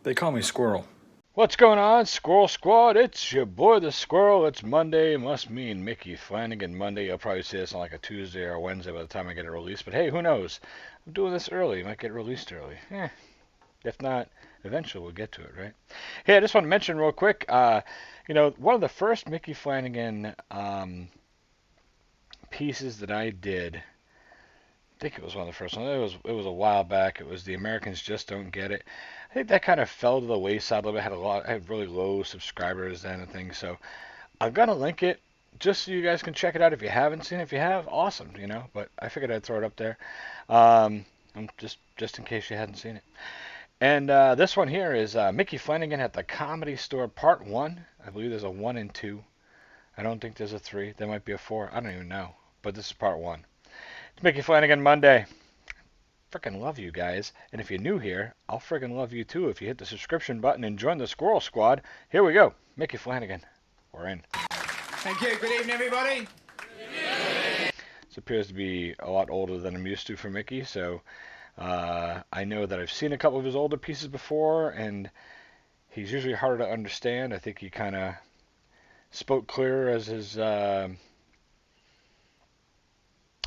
They call me Squirrel. What's going on, Squirrel Squad? It's your boy the Squirrel. It's Monday. It must mean Micky Flanagan Monday. You'll probably see this on like a Tuesday or a Wednesday by the time I get it released. But hey, who knows? I'm doing this early. It might get released early. If not, eventually we'll get to it, right? Hey, I just want to mention real quick, one of the first Micky Flanagan pieces that I did, I think it was one of the first ones. It was a while back. It was The Americans Just Don't Get It. I think that kind of fell to the wayside a little bit. I had really low subscribers then and things. So I'm gonna link it just so you guys can check it out if you haven't seen it. If you have, awesome, But I figured I'd throw it up there, just in case you hadn't seen it. And this one here is Micky Flanagan at the Comedy Store Part 1. I believe there's a 1 and 2. I don't think there's a 3. There might be a 4. I don't even know. But this is Part 1. It's Micky Flanagan Monday. Frickin' love you guys. And if you're new here, I'll frickin' love you too if you hit the subscription button and join the Squirrel Squad. Here we go. Micky Flanagan. We're in. Thank you. Good evening, everybody. This appears to be a lot older than I'm used to for Micky, so I know that I've seen a couple of his older pieces before, and he's usually harder to understand. I think he kind of spoke clearer as his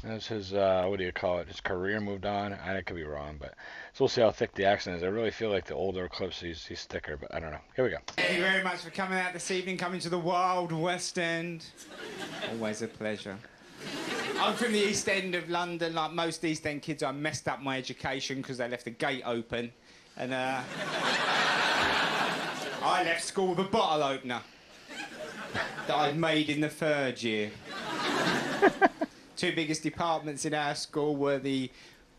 what do you call it? His career moved on. I could be wrong, but so we'll see how thick the accent is. I really feel like the older clips he's thicker, but I don't know. Here we go. Thank you very much for coming out this evening, coming to the Wild West End. Always a pleasure. I'm from the East End of London. Like most East End kids, I messed up my education because they left the gate open, and I left school with a bottle opener that I'd made in the third year. Two biggest departments in our school were the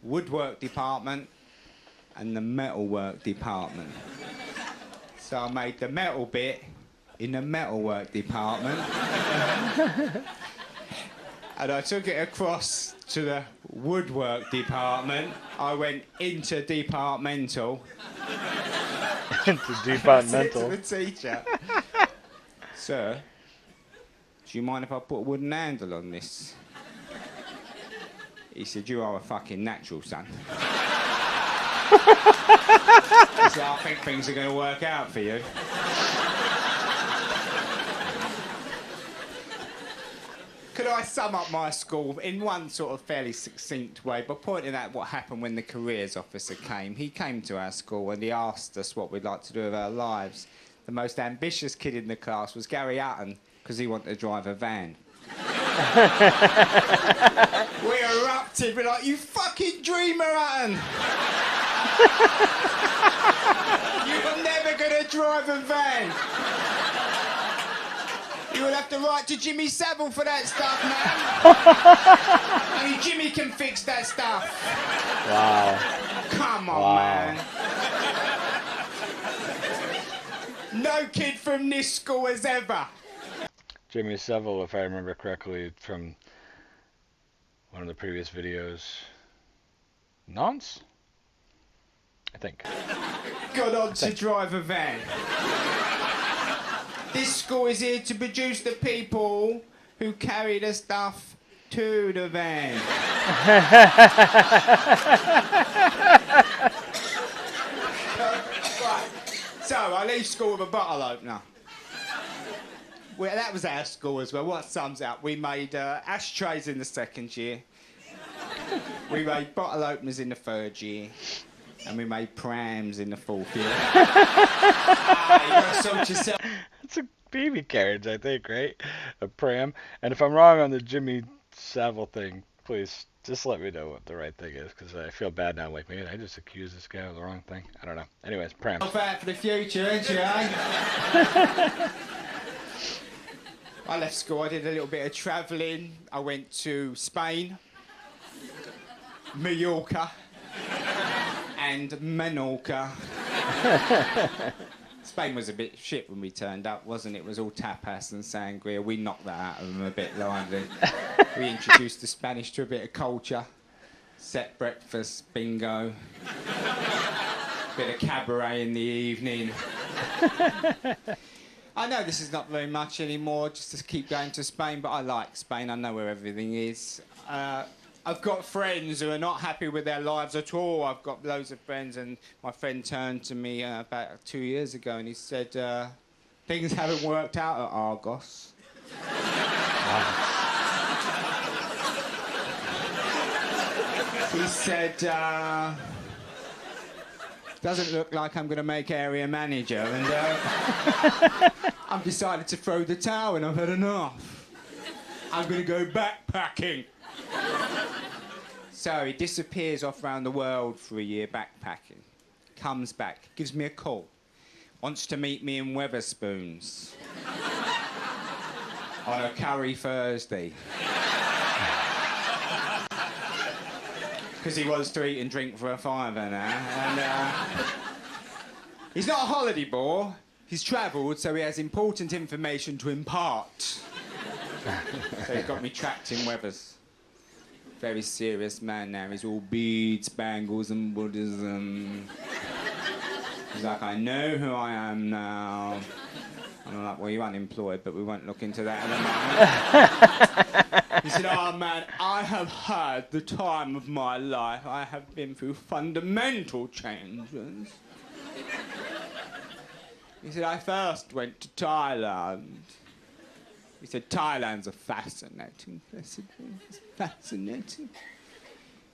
woodwork department and the metalwork department. So I made the metal bit in the metalwork department. And I took it across to the woodwork department. I went interdepartmental. Interdepartmental. To the teacher. Sir, do you mind if I put a wooden handle on this? He said, you are a fucking natural, son. He said, I think things are going to work out for you. Could I sum up my school in one sort of fairly succinct way by pointing out what happened when the careers officer came? He came to our school and he asked us what we'd like to do with our lives. The most ambitious kid in the class was Gary Hutton because he wanted to drive a van. We erupted. We're like, you fucking dreamer, Hutton! You're never going to drive a van. You will have to write to Jimmy Savile for that stuff, man. Only Jimmy can fix that stuff. Wow. Come on, man. No kid from this school has ever. Jimmy Savile, if I remember correctly, from one of the previous videos. Nonce? I think. Got on to drive a van. This school is here to produce the people who carry the stuff to the van. Right. So I leave school with a bottle opener. Well, that was our school as well. What sums up? We made ashtrays in the second year. We made bottle openers in the third year. And we made prams in the fourth year. You gotta sort yourself. It's a baby carriage, I think, right? A pram. And if I'm wrong on the Jimmy Savile thing, please just let me know what the right thing is, because I feel bad now. Like, maybe I just accused this guy of the wrong thing. I don't know. Anyways, pram. Not bad for the future, ain't you, eh? I left school, I did a little bit of travelling. I went to Spain, Mallorca, and Menorca. Spain was a bit shit when we turned up, wasn't it? It was all tapas and sangria. We knocked that out of them a bit lively. We introduced the Spanish to a bit of culture. Set breakfast, bingo. Bit of cabaret in the evening. I know this is not very much anymore, just to keep going to Spain, but I like Spain. I know where everything is. I've got friends who are not happy with their lives at all. I've got loads of friends, and my friend turned to me about 2 years ago and he said, things haven't worked out at Argos. He said, doesn't look like I'm going to make area manager, and I've decided to throw the towel and I've had enough. I'm going to go backpacking. So he disappears off around the world for a year backpacking. Comes back, gives me a call. Wants to meet me in Wetherspoons. On a curry Thursday. Because he wants to eat and drink for a fiver now. And he's not a holiday bore. He's travelled, so he has important information to impart. So he got me trapped in Weathers. Very serious man now. He's all beads, bangles and Buddhism. He's like, I know who I am now. And I'm like, well, you're unemployed, but we won't look into that at the moment. He said, oh, man, I have had the time of my life. I have been through fundamental changes. He said, I first went to Thailand. He said, Thailand's a fascinating place. It's fascinating.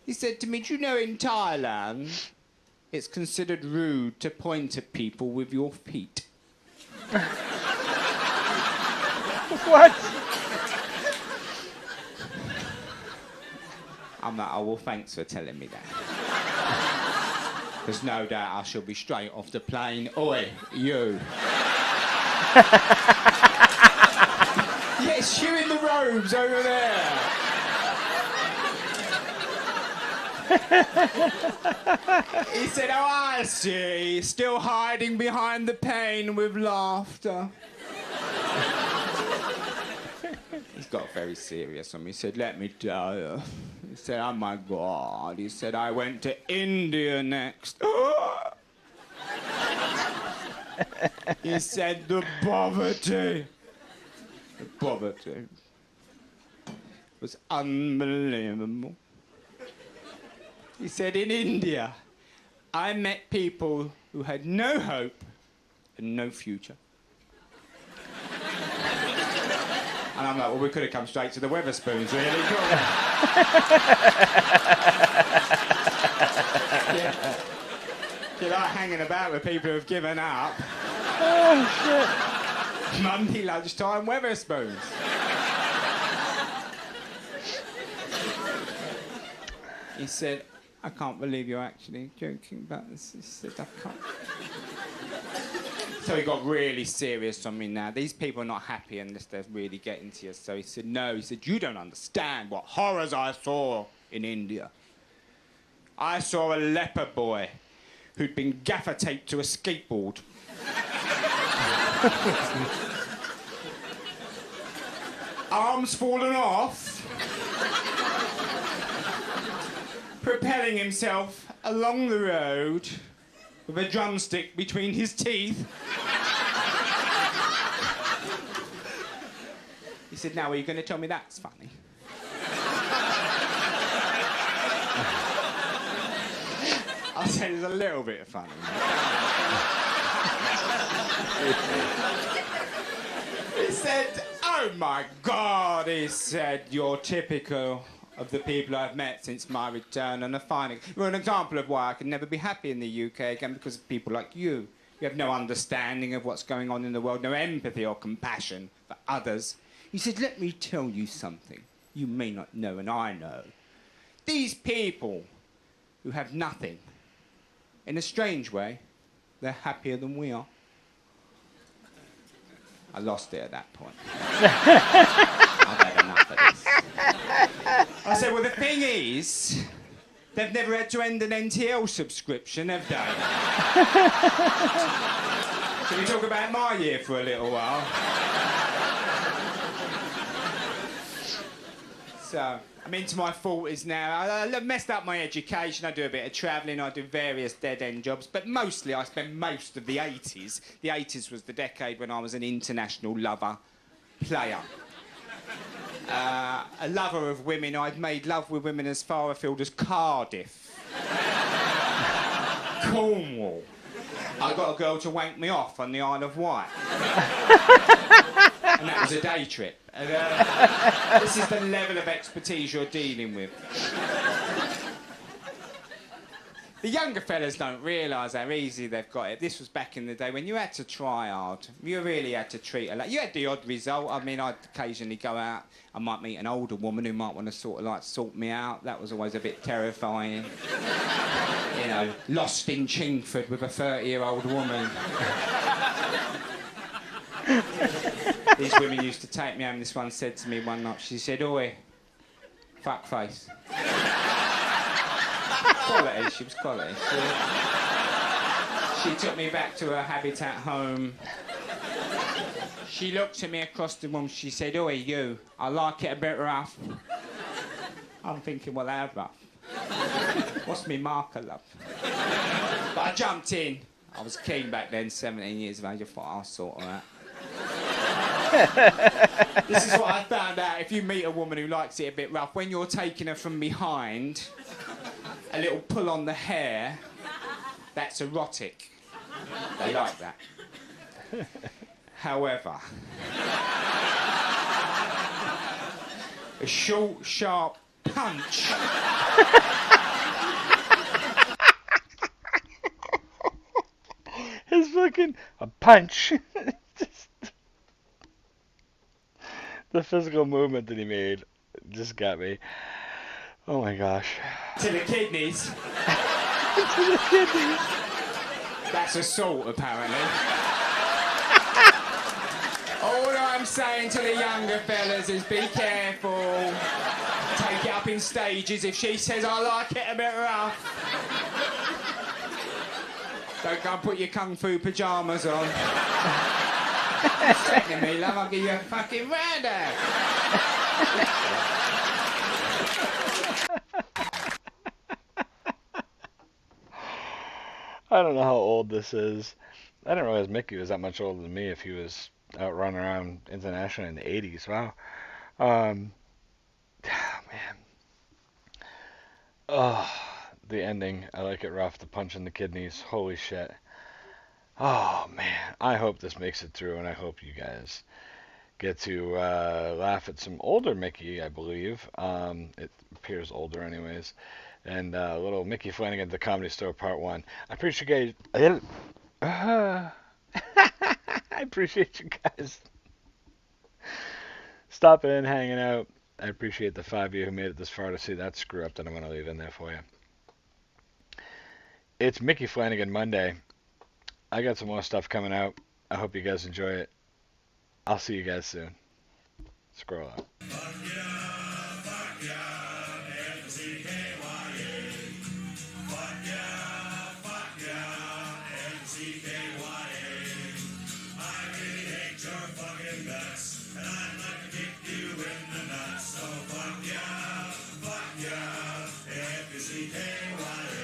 He said to me, do you know in Thailand, it's considered rude to point at people with your feet? What? I'm like, oh, well, thanks for telling me that. There's no doubt I shall be straight off the plane. Oi, you. Yes, you in the robes over there. He said, oh, I see. Still hiding behind the pain with laughter. He's got very serious on me. He said, let me tell you. He said, oh, my God. He said, I went to India next. He said, the poverty. The poverty was unbelievable. He said, in India, I met people who had no hope and no future. And I'm like, well, we could have come straight to the Wetherspoons, really. Yeah. You like hanging about with people who've given up. Oh, shit. Monday lunchtime, Wetherspoons. He said, I can't believe you're actually joking about this. He said, I can't. So he got really serious on me now. These people are not happy unless they're really getting to you. So he said, no. He said, you don't understand what horrors I saw in India. I saw a leper boy who'd been gaffer taped to a skateboard. Arms fallen off. Propelling himself along the road with a drumstick between his teeth. He said, now, are you going to tell me that's funny? I said, it's a little bit funny. He said, oh, my God, he said, you're typical of the people I've met since my return, and you're an example of why I can never be happy in the UK again, because of people like you. You have no understanding of what's going on in the world, no empathy or compassion for others. He said, let me tell you something you may not know, and I know. These people who have nothing, in a strange way, they're happier than we are. I lost it at that point. I've had enough of this. I said, well, the thing is, they've never had to end an NTL subscription, have they? Can we talk about my year for a little while? So, I'm into my 40s now. I messed up my education. I do a bit of travelling. I do various dead-end jobs. But mostly, I spent most of the 80s. The 80s was the decade when I was an international lover, player. A lover of women, I'd made love with women as far afield as Cardiff. Cornwall. I got a girl to wank me off on the Isle of Wight. And that was a day trip. And, this is the level of expertise you're dealing with. The younger fellas don't realise how easy they've got it. This was back in the day when you had to try hard. You really had to treat her like... You had the odd result. I mean, I'd occasionally go out. I might meet an older woman who might want to sort of, like, sort me out. That was always a bit terrifying. You know, lost in Chingford with a 30-year-old woman. These women used to take me home. This one said to me one night, she said, "Oi, fuckface." Quality, she was quality. She took me back to her habitat home. She looked at me across the room, she said, "Oi, you, I like it a bit rough." I'm thinking, well, how rough? What's me marker, love? But I jumped in. I was keen back then, 17 years of age. I thought, I'll sort her out. This is what I found out. If you meet a woman who likes it a bit rough, when you're taking her from behind, a little pull on the hair, that's erotic. They like that. However, a short, sharp punch. His fucking a punch. The physical movement that he made just got me. Oh my gosh. To the kidneys. To the kidneys. That's assault, apparently. All I'm saying to the younger fellas is be careful. Take it up in stages. If she says, "I like it a bit rough," don't go and put your kung fu pyjamas on. Second me, love, I'll give you a fucking roundabout. I don't know how old this is. I didn't realize Mickey was that much older than me if he was out running around internationally in the 80s. Wow. Man. Oh, the ending. I like it rough. The punch in the kidneys. Holy shit. Oh, man. I hope this makes it through, and I hope you guys get to laugh at some older Mickey, I believe. It appears older anyways. And little Micky Flanagan at the Comedy Store Part 1. I appreciate you guys. I appreciate you guys stopping in, hanging out. I appreciate the 5 of you who made it this far to see that screw up that I'm going to leave in there for you. It's Micky Flanagan Monday. I got some more stuff coming out. I hope you guys enjoy it. I'll see you guys soon. Squirrel out.